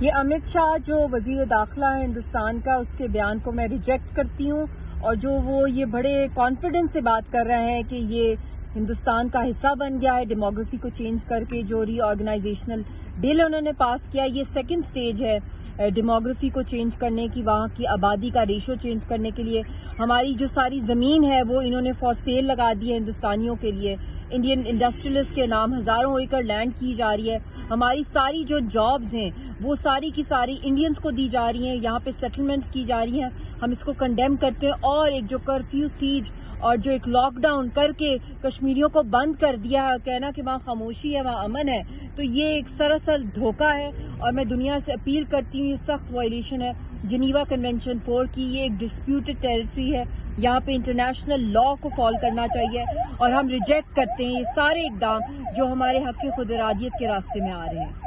یہ امت شاہ جو وزیر داخلہ ہے ہندوستان کا، اس کے بیان کو میں ریجیکٹ کرتی ہوں، اور جو وہ یہ بڑے کانفیڈنس سے بات کر رہے ہیں کہ یہ ہندوستان کا حصہ بن گیا ہے ڈیموگرافی کو چینج کر کے، جو ری آرگنائزیشنل بل انہوں نے پاس کیا، یہ سیکنڈ سٹیج ہے ڈیموگرافی کو چینج کرنے کی، وہاں کی آبادی کا ریشو چینج کرنے کے لیے۔ ہماری جو ساری زمین ہے وہ انہوں نے فار سیل لگا دی ہے ہندوستانیوں کے لیے، انڈین انڈسٹریلسٹ کے نام ہزاروں ایکڑ لینڈ کی جا رہی ہے۔ ہماری ساری جو جابز ہیں وہ ساری کی ساری انڈینز کو دی جا رہی ہیں، یہاں پہ سیٹلمنٹس کی جا رہی ہیں۔ ہم اس کو کنڈیم کرتے ہیں، اور ایک جو کرفیو سیج اور جو ایک لاک ڈاؤن کر کے کشمیریوں کو بند کر دیا ہے، کہنا کہ وہاں خاموشی ہے وہاں امن ہے، تو یہ ایک سراسر دھوکہ ہے، اور میں دنیا سے اپیل کرتی ہوں، یہ سخت وائلیشن ہے جنیوا کنونشن 4 کی، یہ ایک ڈسپیوٹڈ ٹیریٹری ہے، یہاں پہ انٹرنیشنل لا کو فالو کرنا چاہیے، اور ہم ریجیکٹ کرتے ہیں یہ سارے اقدام جو ہمارے حق خود ارادیت کے راستے میں آ رہے ہیں۔